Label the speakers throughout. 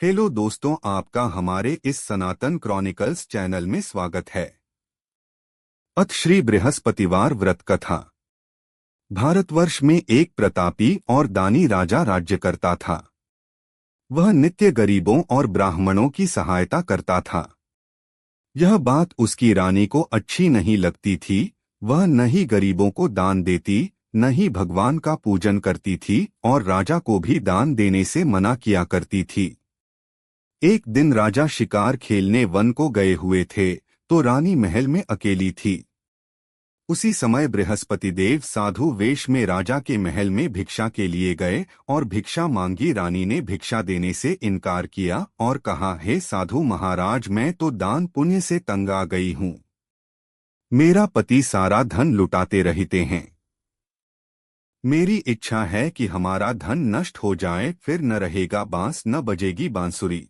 Speaker 1: Hello दोस्तों, आपका हमारे इस सनातन क्रॉनिकल्स चैनल में स्वागत है। अथ श्री बृहस्पतिवार व्रत कथा। भारतवर्ष में एक प्रतापी और दानी राजा राज्य करता था। वह नित्य गरीबों और ब्राह्मणों की सहायता करता था। यह बात उसकी रानी को अच्छी नहीं लगती थी। वह न ही गरीबों को दान देती, न ही भगवान का पूजन करती थी और राजा को भी दान देने से मना किया करती थी। एक दिन राजा शिकार खेलने वन को गए हुए थे, तो रानी महल में अकेली थी। उसी समय बृहस्पति देव साधु वेश में राजा के महल में भिक्षा के लिए गए और भिक्षा मांगी। रानी ने भिक्षा देने से इनकार किया और कहा, हे साधु महाराज, मैं तो दान पुण्य से तंग आ गई हूँ। मेरा पति सारा धन लुटाते रहते हैं। मेरी इच्छा है कि हमारा धन नष्ट हो जाए, फिर न रहेगा बांस न बजेगी बांसुरी।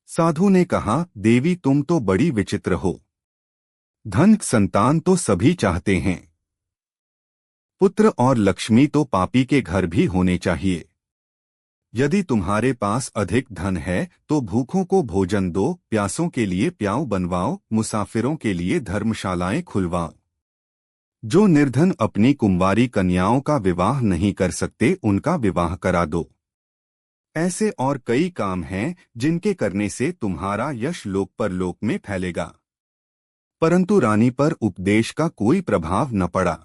Speaker 1: साधु ने कहा, देवी तुम तो बड़ी विचित्र हो। धन संतान तो सभी चाहते हैं। पुत्र और लक्ष्मी तो पापी के घर भी होने चाहिए। यदि तुम्हारे पास अधिक धन है तो भूखों को भोजन दो, प्यासों के लिए प्याऊ बनवाओ, मुसाफिरों के लिए धर्मशालाएं खुलवाओ। जो निर्धन अपनी कुंवारी कन्याओं का विवाह नहीं कर सकते, उनका विवाह करा दो। ऐसे और कई काम हैं जिनके करने से तुम्हारा यश लोक परलोक में फैलेगा। परंतु रानी पर उपदेश का कोई प्रभाव न पड़ा।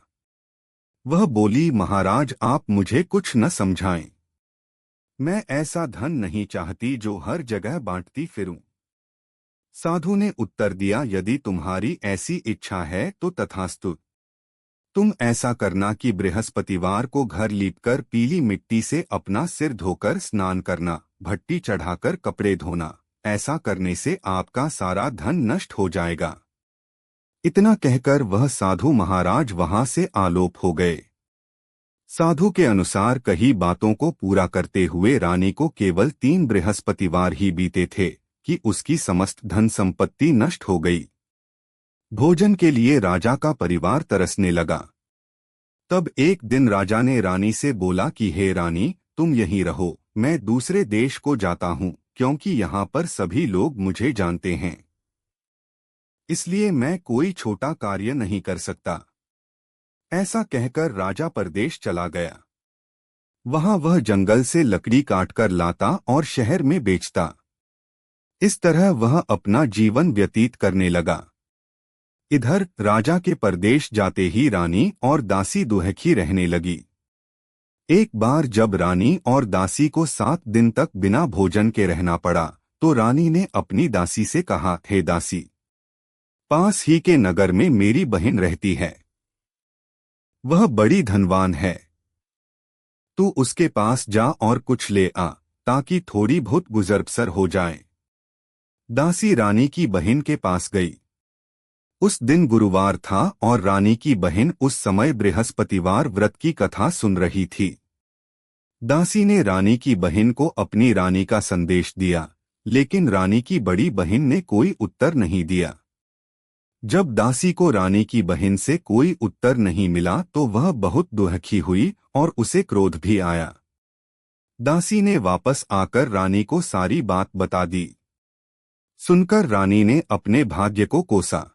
Speaker 1: वह बोली, महाराज आप मुझे कुछ न समझाएं। मैं ऐसा धन नहीं चाहती जो हर जगह बांटती फिरूं। साधु ने उत्तर दिया, यदि तुम्हारी ऐसी इच्छा है तो तथास्तु। तुम ऐसा करना कि बृहस्पतिवार को घर लीपकर पीली मिट्टी से अपना सिर धोकर स्नान करना, भट्टी चढ़ाकर कपड़े धोना। ऐसा करने से आपका सारा धन नष्ट हो जाएगा। इतना कहकर वह साधु महाराज वहां से आलोप हो गए। साधु के अनुसार कही बातों को पूरा करते हुए रानी को केवल 3 बृहस्पतिवार ही बीते थे कि उसकी समस्त धन संपत्ति नष्ट हो गई। भोजन के लिए राजा का परिवार तरसने लगा। तब एक दिन राजा ने रानी से बोला कि हे रानी, तुम यहीं रहो, मैं दूसरे देश को जाता हूँ, क्योंकि यहाँ पर सभी लोग मुझे जानते हैं। इसलिए मैं कोई छोटा कार्य नहीं कर सकता। ऐसा कहकर राजा परदेश चला गया। वहां वह जंगल से लकड़ी काटकर लाता और शहर में बेचता। इस तरह वह अपना जीवन व्यतीत करने लगा। इधर राजा के परदेश जाते ही रानी और दासी दुहखी रहने लगी। एक बार जब रानी और दासी को 7 दिन तक बिना भोजन के रहना पड़ा, तो रानी ने अपनी दासी से कहा, हे दासी, पास ही के नगर में मेरी बहन रहती है। वह बड़ी धनवान है। तू उसके पास जा और कुछ ले आ, ताकि थोड़ी बहुत गुजर बसर हो जाए। दासी रानी की बहन के पास गई। उस दिन गुरुवार था और रानी की बहन उस समय बृहस्पतिवार व्रत की कथा सुन रही थी। दासी ने रानी की बहन को अपनी रानी का संदेश दिया, लेकिन रानी की बड़ी बहन ने कोई उत्तर नहीं दिया। जब दासी को रानी की बहन से कोई उत्तर नहीं मिला तो वह बहुत दुखी हुई और उसे क्रोध भी आया। दासी ने वापस आकर रानी को सारी बात बता दी। सुनकर रानी ने अपने भाग्य को कोसा।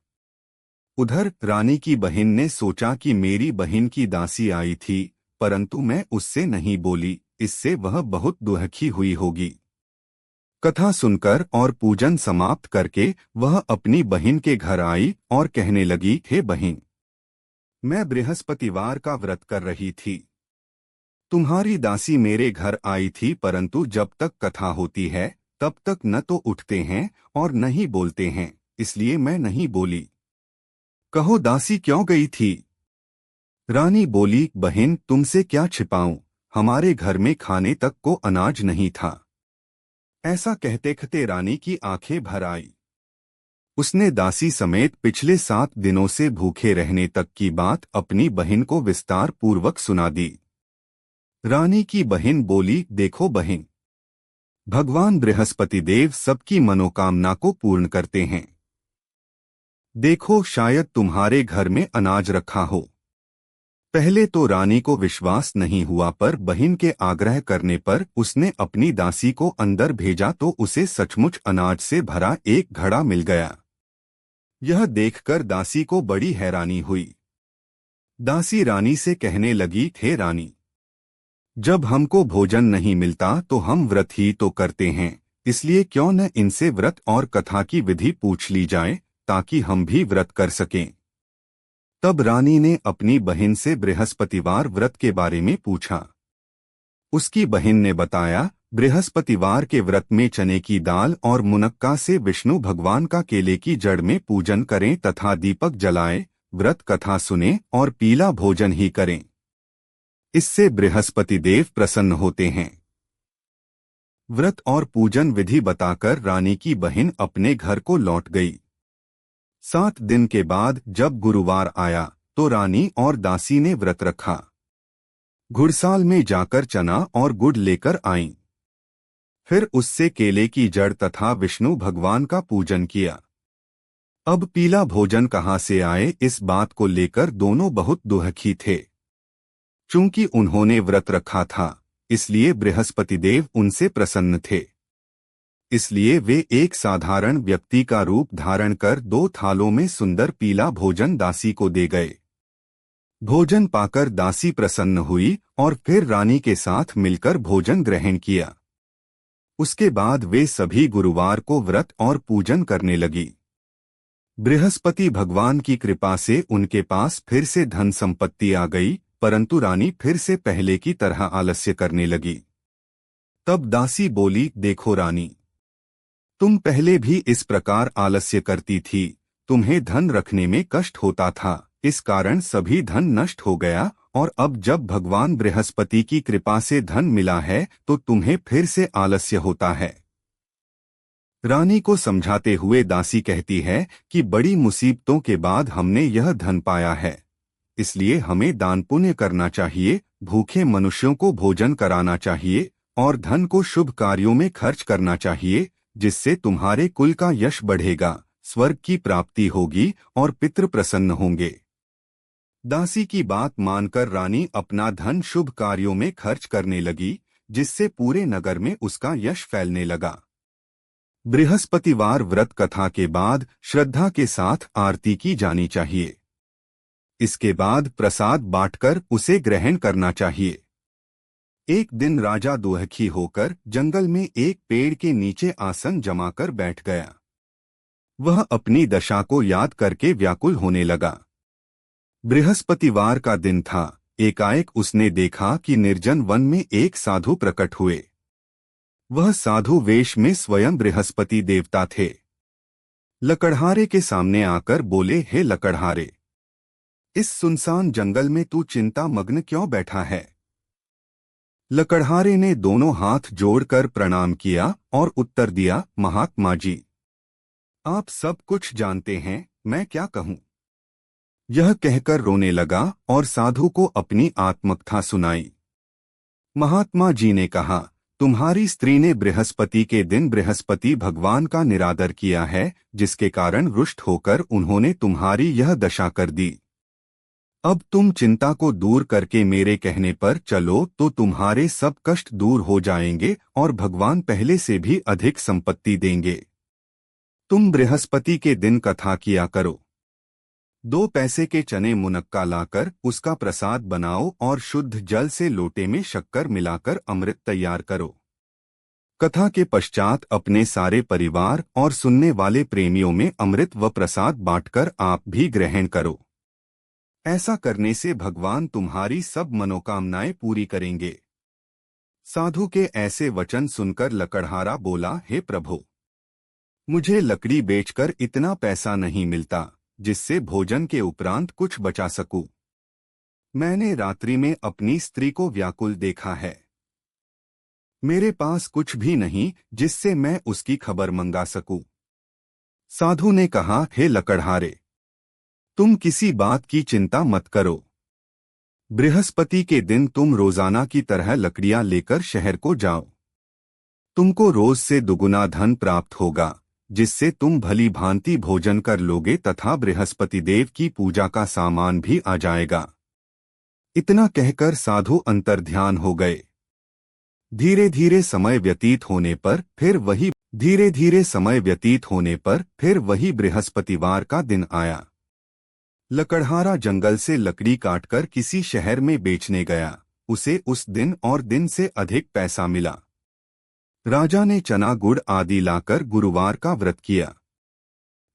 Speaker 1: उधर रानी की बहन ने सोचा कि मेरी बहन की दासी आई थी, परंतु मैं उससे नहीं बोली, इससे वह बहुत दुखी हुई होगी। कथा सुनकर और पूजन समाप्त करके वह अपनी बहन के घर आई और कहने लगी, हे बहन, मैं बृहस्पतिवार का व्रत कर रही थी। तुम्हारी दासी मेरे घर आई थी, परंतु जब तक कथा होती है तब तक न तो उठते हैं और न ही बोलते हैं, इसलिए मैं नहीं बोली। कहो दासी क्यों गई थी? रानी बोली, बहन तुमसे क्या छिपाऊं, हमारे घर में खाने तक को अनाज नहीं था। ऐसा कहते कहते रानी की आंखें भर आई। उसने दासी समेत पिछले 7 दिनों से भूखे रहने तक की बात अपनी बहन को विस्तार पूर्वक सुना दी। रानी की बहन बोली, देखो बहन, भगवान बृहस्पति देव सबकी मनोकामना को पूर्ण करते हैं। देखो शायद तुम्हारे घर में अनाज रखा हो। पहले तो रानी को विश्वास नहीं हुआ, पर बहन के आग्रह करने पर उसने अपनी दासी को अंदर भेजा तो उसे सचमुच अनाज से भरा एक घड़ा मिल गया। यह देखकर दासी को बड़ी हैरानी हुई। दासी रानी से कहने लगी, हे रानी, जब हमको भोजन नहीं मिलता तो हम व्रत ही तो करते हैं, इसलिए क्यों न इनसे व्रत और कथा की विधि पूछ ली जाए ताकि हम भी व्रत कर सकें। तब रानी ने अपनी बहन से बृहस्पतिवार व्रत के बारे में पूछा। उसकी बहन ने बताया, बृहस्पतिवार के व्रत में चने की दाल और मुनक्का से विष्णु भगवान का केले की जड़ में पूजन करें तथा दीपक जलाएं, व्रत कथा सुने और पीला भोजन ही करें। इससे बृहस्पति देव प्रसन्न होते हैं। व्रत और पूजन विधि बताकर रानी की बहन अपने घर को लौट गई। 7 दिन के बाद जब गुरुवार आया तो रानी और दासी ने व्रत रखा। घुड़साल में जाकर चना और गुड़ लेकर आईं। फिर उससे केले की जड़ तथा विष्णु भगवान का पूजन किया। अब पीला भोजन कहाँ से आए, इस बात को लेकर दोनों बहुत दुखी थे। चूंकि उन्होंने व्रत रखा था, इसलिए बृहस्पति देव उनसे प्रसन्न थे। इसलिए वे एक साधारण व्यक्ति का रूप धारण कर 2 थालों में सुंदर पीला भोजन दासी को दे गए। भोजन पाकर दासी प्रसन्न हुई और फिर रानी के साथ मिलकर भोजन ग्रहण किया। उसके बाद वे सभी गुरुवार को व्रत और पूजन करने लगी। बृहस्पति भगवान की कृपा से उनके पास फिर से धन संपत्ति आ गई, परंतु रानी फिर से पहले की तरह आलस्य करने लगी। तब दासी बोली, देखो रानी, तुम पहले भी इस प्रकार आलस्य करती थी, तुम्हें धन रखने में कष्ट होता था, इस कारण सभी धन नष्ट हो गया, और अब जब भगवान बृहस्पति की कृपा से धन मिला है तो तुम्हें फिर से आलस्य होता है। रानी को समझाते हुए दासी कहती है कि बड़ी मुसीबतों के बाद हमने यह धन पाया है, इसलिए हमें दान पुण्य करना चाहिए, भूखे मनुष्यों को भोजन कराना चाहिए और धन को शुभ कार्यों में खर्च करना चाहिए, जिससे तुम्हारे कुल का यश बढ़ेगा, स्वर्ग की प्राप्ति होगी और पितृ प्रसन्न होंगे। दासी की बात मानकर रानी अपना धन शुभ कार्यों में खर्च करने लगी, जिससे पूरे नगर में उसका यश फैलने लगा। बृहस्पतिवार व्रत कथा के बाद श्रद्धा के साथ आरती की जानी चाहिए। इसके बाद प्रसाद बांटकर उसे ग्रहण करना चाहिए। एक दिन राजा दुखी होकर जंगल में एक पेड़ के नीचे आसन जमाकर बैठ गया। वह अपनी दशा को याद करके व्याकुल होने लगा। बृहस्पतिवार का दिन था। एकाएक उसने देखा कि निर्जन वन में एक साधु प्रकट हुए। वह साधु वेश में स्वयं बृहस्पति देवता थे। लकड़हारे के सामने आकर बोले, हे लकड़हारे, इस सुनसान जंगल में तू चिंता मग्न क्यों बैठा है? लकड़हारे ने दोनों हाथ जोड़कर प्रणाम किया और उत्तर दिया, महात्मा जी, आप सब कुछ जानते हैं, मैं क्या कहूँ। यह कहकर रोने लगा और साधु को अपनी आत्मकथा सुनाई। महात्मा जी ने कहा, तुम्हारी स्त्री ने बृहस्पति के दिन बृहस्पति भगवान का निरादर किया है, जिसके कारण रुष्ट होकर उन्होंने तुम्हारी यह दशा कर दी। अब तुम चिंता को दूर करके मेरे कहने पर चलो तो तुम्हारे सब कष्ट दूर हो जाएंगे और भगवान पहले से भी अधिक संपत्ति देंगे। तुम बृहस्पति के दिन कथा किया करो। 2 पैसे के चने मुनक्का लाकर उसका प्रसाद बनाओ और शुद्ध जल से लोटे में शक्कर मिलाकर अमृत तैयार करो। कथा के पश्चात अपने सारे परिवार और सुनने वाले प्रेमियों में अमृत व प्रसाद बांटकर आप भी ग्रहण करो। ऐसा करने से भगवान तुम्हारी सब मनोकामनाएं पूरी करेंगे। साधु के ऐसे वचन सुनकर लकड़हारा बोला, हे प्रभु, मुझे लकड़ी बेचकर इतना पैसा नहीं मिलता जिससे भोजन के उपरांत कुछ बचा सकूं। मैंने रात्रि में अपनी स्त्री को व्याकुल देखा है। मेरे पास कुछ भी नहीं जिससे मैं उसकी खबर मंगा सकूं। साधु ने कहा, हे लकड़हारे, तुम किसी बात की चिंता मत करो। बृहस्पति के दिन तुम रोजाना की तरह लकड़ियां लेकर शहर को जाओ। तुमको रोज से दुगुना धन प्राप्त होगा, जिससे तुम भली भांति भोजन कर लोगे तथा बृहस्पति देव की पूजा का सामान भी आ जाएगा। इतना कहकर साधु अंतर्ध्यान हो गए। धीरे धीरे समय व्यतीत होने पर फिर वही बृहस्पतिवार का दिन आया। लकड़हारा जंगल से लकड़ी काटकर किसी शहर में बेचने गया। उसे उस दिन और दिन से अधिक पैसा मिला। राजा ने चना गुड़ आदि लाकर गुरुवार का व्रत किया।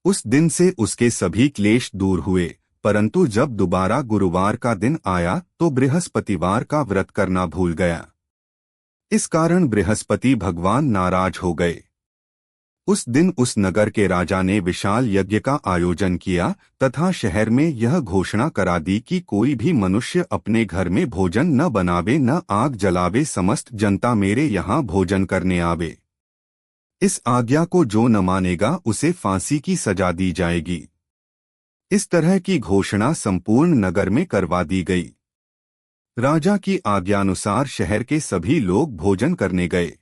Speaker 1: उस दिन से उसके सभी क्लेश दूर हुए, परंतु जब दोबारा गुरुवार का दिन आया तो बृहस्पतिवार का व्रत करना भूल गया। इस कारण बृहस्पति भगवान नाराज हो गए। उस दिन उस नगर के राजा ने विशाल यज्ञ का आयोजन किया तथा शहर में यह घोषणा करा दी कि कोई भी मनुष्य अपने घर में भोजन न बनावे न आग जलावे, समस्त जनता मेरे यहाँ भोजन करने आवे। इस आज्ञा को जो न मानेगा उसे फांसी की सजा दी जाएगी। इस तरह की घोषणा संपूर्ण नगर में करवा दी गई। राजा की आज्ञानुसार शहर के सभी लोग भोजन करने गए,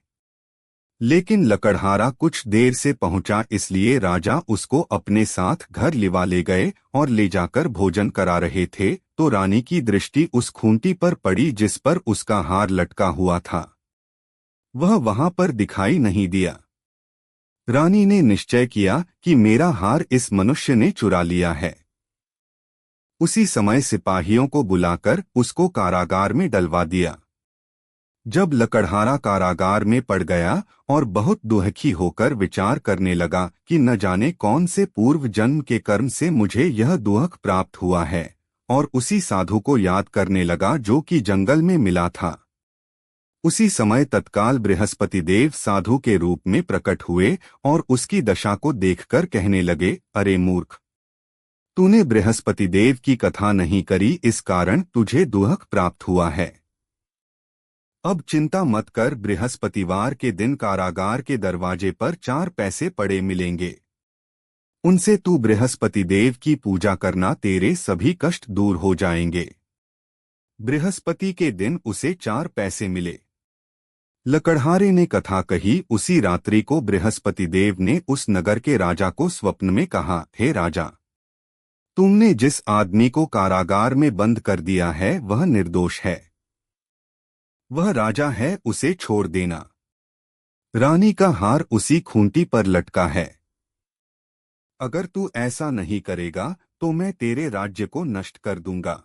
Speaker 1: लेकिन लकड़हारा कुछ देर से पहुंचा, इसलिए राजा उसको अपने साथ घर लिवा ले गए और ले जाकर भोजन करा रहे थे तो रानी की दृष्टि उस खूंटी पर पड़ी जिस पर उसका हार लटका हुआ था। वह वहां पर दिखाई नहीं दिया। रानी ने निश्चय किया कि मेरा हार इस मनुष्य ने चुरा लिया है। उसी समय सिपाहियों को बुलाकर उसको कारागार में डलवा दिया। जब लकड़हारा कारागार में पड़ गया और बहुत दुखी होकर विचार करने लगा कि न जाने कौन से पूर्व जन्म के कर्म से मुझे यह दुख प्राप्त हुआ है, और उसी साधु को याद करने लगा जो कि जंगल में मिला था। उसी समय तत्काल बृहस्पति देव साधु के रूप में प्रकट हुए और उसकी दशा को देखकर कहने लगे, अरे मूर्ख, तूने बृहस्पति देव की कथा नहीं करी, इस कारण तुझे दुख प्राप्त हुआ है। अब चिंता मत कर, बृहस्पतिवार के दिन कारागार के दरवाजे पर 4 पैसे पड़े मिलेंगे। उनसे तू बृहस्पति देव की पूजा करना, तेरे सभी कष्ट दूर हो जाएंगे। बृहस्पति के दिन उसे 4 पैसे मिले। लकड़हारे ने कथा कही। उसी रात्रि को बृहस्पति देव ने उस नगर के राजा को स्वप्न में कहा, हे राजा, तुमने जिस आदमी को कारागार में बंद कर दिया है वह निर्दोष है। वह राजा है, उसे छोड़ देना। रानी का हार उसी खूंटी पर लटका है। अगर तू ऐसा नहीं करेगा तो मैं तेरे राज्य को नष्ट कर दूंगा।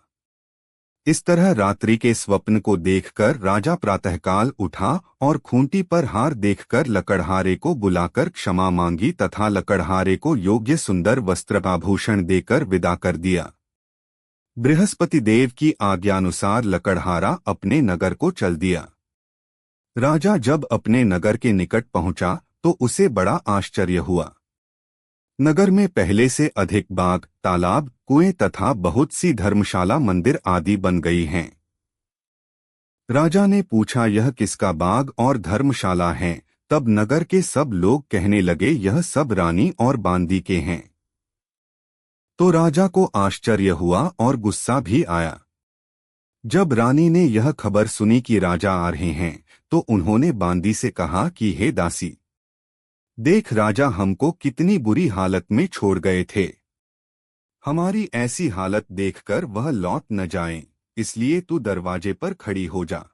Speaker 1: इस तरह रात्रि के स्वप्न को देखकर राजा प्रातःकाल उठा और खूंटी पर हार देखकर लकड़हारे को बुलाकर क्षमा मांगी तथा लकड़हारे को योग्य सुंदर वस्त्राभूषण देकर विदा कर दिया। बृहस्पति देव की आज्ञानुसार लकड़हारा अपने नगर को चल दिया। राजा जब अपने नगर के निकट पहुंचा तो उसे बड़ा आश्चर्य हुआ। नगर में पहले से अधिक बाग, तालाब, कुएं तथा बहुत सी धर्मशाला, मंदिर आदि बन गई हैं। राजा ने पूछा, यह किसका बाग और धर्मशाला हैं? तब नगर के सब लोग कहने लगे, यह सब रानी और बांदी के हैं। तो राजा को आश्चर्य हुआ और गुस्सा भी आया। जब रानी ने यह खबर सुनी कि राजा आ रहे हैं तो उन्होंने बांदी से कहा कि हे दासी, देख राजा हमको कितनी बुरी हालत में छोड़ गए थे। हमारी ऐसी हालत देखकर वह लौट न जाएं, इसलिए तू दरवाजे पर खड़ी हो जा।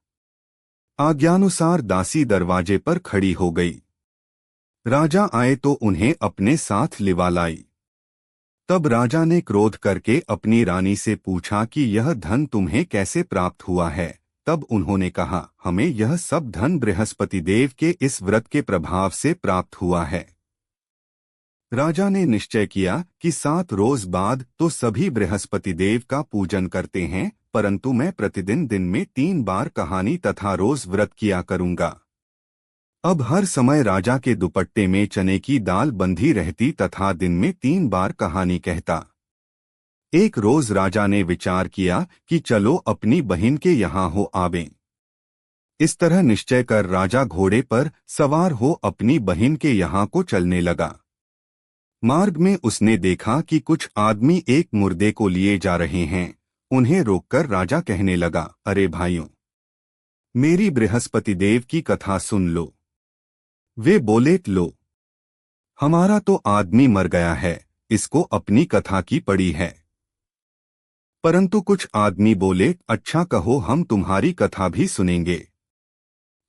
Speaker 1: आज्ञानुसार दासी दरवाजे पर खड़ी हो गई। राजा आए तो उन्हें अपने साथ लिवा लाई। तब राजा ने क्रोध करके अपनी रानी से पूछा कि यह धन तुम्हें कैसे प्राप्त हुआ है? तब उन्होंने कहा, हमें यह सब धन बृहस्पति देव के इस व्रत के प्रभाव से प्राप्त हुआ है। राजा ने निश्चय किया कि 7 रोज बाद तो सभी बृहस्पति देव का पूजन करते हैं, परंतु मैं प्रतिदिन दिन में 3 बार कहानी तथा रोज व्रत किया करूंगा। अब हर समय राजा के दुपट्टे में चने की दाल बंधी रहती तथा दिन में 3 बार कहानी कहता। एक रोज राजा ने विचार किया कि चलो अपनी बहन के यहाँ हो आवें। इस तरह निश्चय कर राजा घोड़े पर सवार हो अपनी बहन के यहाँ को चलने लगा। मार्ग में उसने देखा कि कुछ आदमी एक मुर्दे को लिए जा रहे हैं। उन्हें रोककर राजा कहने लगा, अरे भाइयों, मेरी बृहस्पति देव की कथा सुन लो। वे बोले, लो, हमारा तो आदमी मर गया है, इसको अपनी कथा की पड़ी है। परंतु कुछ आदमी बोले, अच्छा कहो, हम तुम्हारी कथा भी सुनेंगे।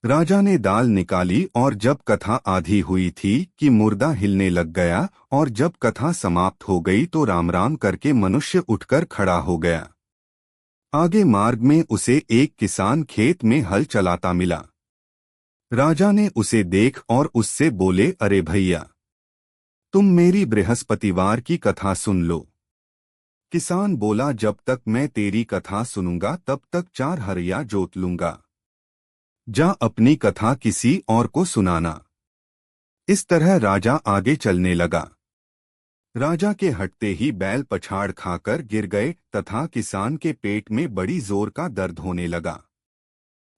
Speaker 1: राजा ने दाल निकाली और जब कथा आधी हुई थी कि मुर्दा हिलने लग गया, और जब कथा समाप्त हो गई तो राम राम करके मनुष्य उठकर खड़ा हो गया। आगे मार्ग में उसे एक किसान खेत में हल चलाता मिला। राजा ने उसे देख और उससे बोले, अरे भैया, तुम मेरी बृहस्पतिवार की कथा सुन लो। किसान बोला, जब तक मैं तेरी कथा सुनूंगा तब तक 4 हरिया जोत लूंगा। जा अपनी कथा किसी और को सुनाना। इस तरह राजा आगे चलने लगा। राजा के हटते ही बैल पछाड़ खाकर गिर गए तथा किसान के पेट में बड़ी जोर का दर्द होने लगा।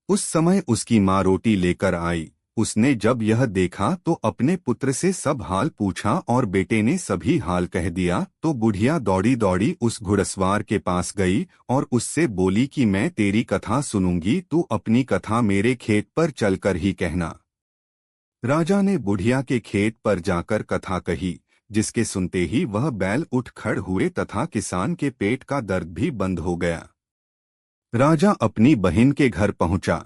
Speaker 1: उस समय उसकी माँ रोटी लेकर आई। उसने जब यह देखा तो अपने पुत्र से सब हाल पूछा और बेटे ने सभी हाल कह दिया तो बुढ़िया दौड़ी दौड़ी उस घुड़सवार के पास गई और उससे बोली कि मैं तेरी कथा सुनूंगी, तू अपनी कथा मेरे खेत पर चलकर ही कहना। राजा ने बुढ़िया के खेत पर जाकर कथा कही, जिसके सुनते ही वह बैल उठ खड़ हुए तथा किसान के पेट का दर्द भी बंद हो गया। राजा अपनी बहन के घर पहुंचा।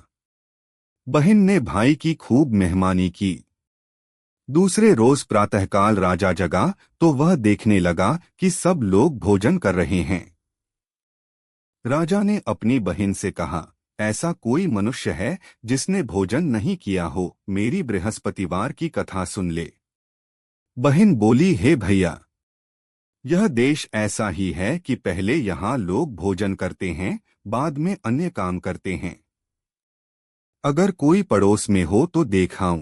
Speaker 1: बहन ने भाई की खूब मेहमानी की। दूसरे रोज प्रातःकाल राजा जगा तो वह देखने लगा कि सब लोग भोजन कर रहे हैं। राजा ने अपनी बहन से कहा, ऐसा कोई मनुष्य है जिसने भोजन नहीं किया हो, मेरी बृहस्पतिवार की कथा सुन ले। बहन बोली, हे भैया, यह देश ऐसा ही है कि पहले यहाँ लोग भोजन करते हैं, बाद में अन्य काम करते हैं। अगर कोई पड़ोस में हो तो देखाऊं।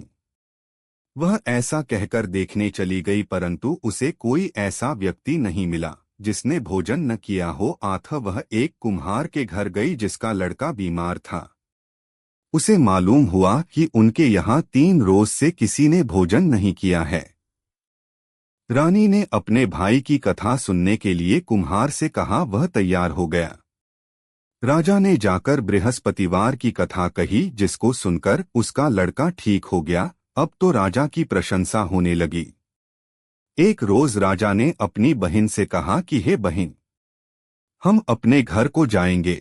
Speaker 1: वह ऐसा कहकर देखने चली गई, परंतु उसे कोई ऐसा व्यक्ति नहीं मिला जिसने भोजन न किया हो। अतः वह एक कुम्हार के घर गई जिसका लड़का बीमार था। उसे मालूम हुआ कि उनके यहाँ 3 रोज से किसी ने भोजन नहीं किया है। रानी ने अपने भाई की कथा सुनने के लिए कुम्हार से कहा, वह तैयार हो गया। राजा ने जाकर बृहस्पतिवार की कथा कही, जिसको सुनकर उसका लड़का ठीक हो गया। अब तो राजा की प्रशंसा होने लगी। एक रोज राजा ने अपनी बहन से कहा कि हे बहन, हम अपने घर को जाएंगे,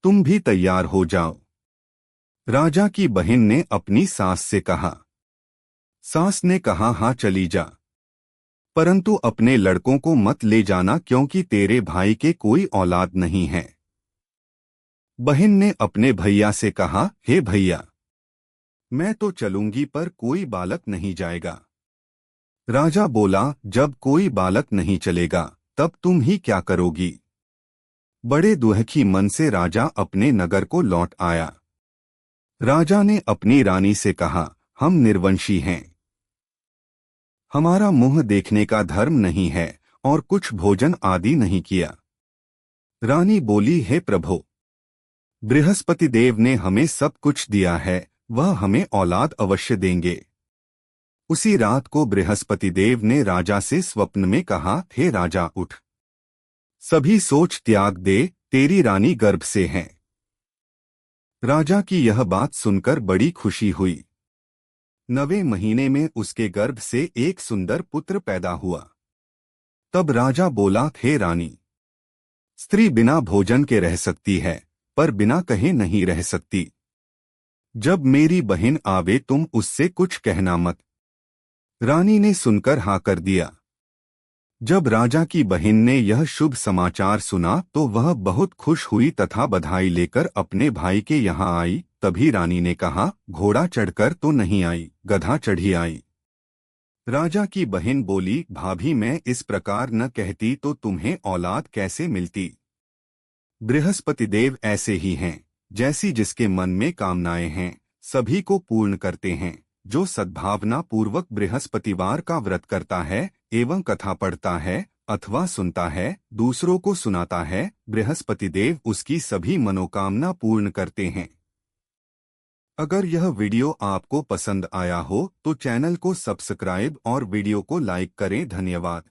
Speaker 1: तुम भी तैयार हो जाओ। राजा की बहन ने अपनी सास से कहा। सास ने कहा, हाँ चली जा, परंतु अपने लड़कों को मत ले जाना क्योंकि तेरे भाई के कोई औलाद नहीं है। बहन ने अपने भैया से कहा, हे भैया, मैं तो चलूंगी पर कोई बालक नहीं जाएगा। राजा बोला, जब कोई बालक नहीं चलेगा तब तुम ही क्या करोगी। बड़े दुखी मन से राजा अपने नगर को लौट आया। राजा ने अपनी रानी से कहा, हम निर्वंशी हैं, हमारा मुंह देखने का धर्म नहीं है और कुछ भोजन आदि नहीं किया। रानी बोली, हे प्रभु, बृहस्पति देव ने हमें सब कुछ दिया है, वह हमें औलाद अवश्य देंगे। उसी रात को बृहस्पति देव ने राजा से स्वप्न में कहा, हे राजा उठ, सभी सोच त्याग दे, तेरी रानी गर्भ से है। राजा की यह बात सुनकर बड़ी खुशी हुई। 9वें महीने में उसके गर्भ से एक सुंदर पुत्र पैदा हुआ। तब राजा बोला, हे रानी, स्त्री बिना भोजन के रह सकती है पर बिना कहे नहीं रह सकती। जब मेरी बहन आवे तुम उससे कुछ कहना मत। रानी ने सुनकर हाँ कर दिया। जब राजा की बहन ने यह शुभ समाचार सुना तो वह बहुत खुश हुई तथा बधाई लेकर अपने भाई के यहाँ आई। तभी रानी ने कहा, घोड़ा चढ़कर तो नहीं आई, गधा चढ़ी आई। राजा की बहन बोली, भाभी, मैं इस प्रकार न कहती तो तुम्हें औलाद कैसे मिलती। बृहस्पति देव ऐसे ही हैं, जैसी जिसके मन में कामनाएं हैं सभी को पूर्ण करते हैं। जो सद्भावना पूर्वक बृहस्पतिवार का व्रत करता है एवं कथा पढ़ता है अथवा सुनता है, दूसरों को सुनाता है, बृहस्पति देव उसकी सभी मनोकामना पूर्ण करते हैं। अगर यह वीडियो आपको पसंद आया हो तो चैनल को सब्सक्राइब और वीडियो को लाइक करें। धन्यवाद।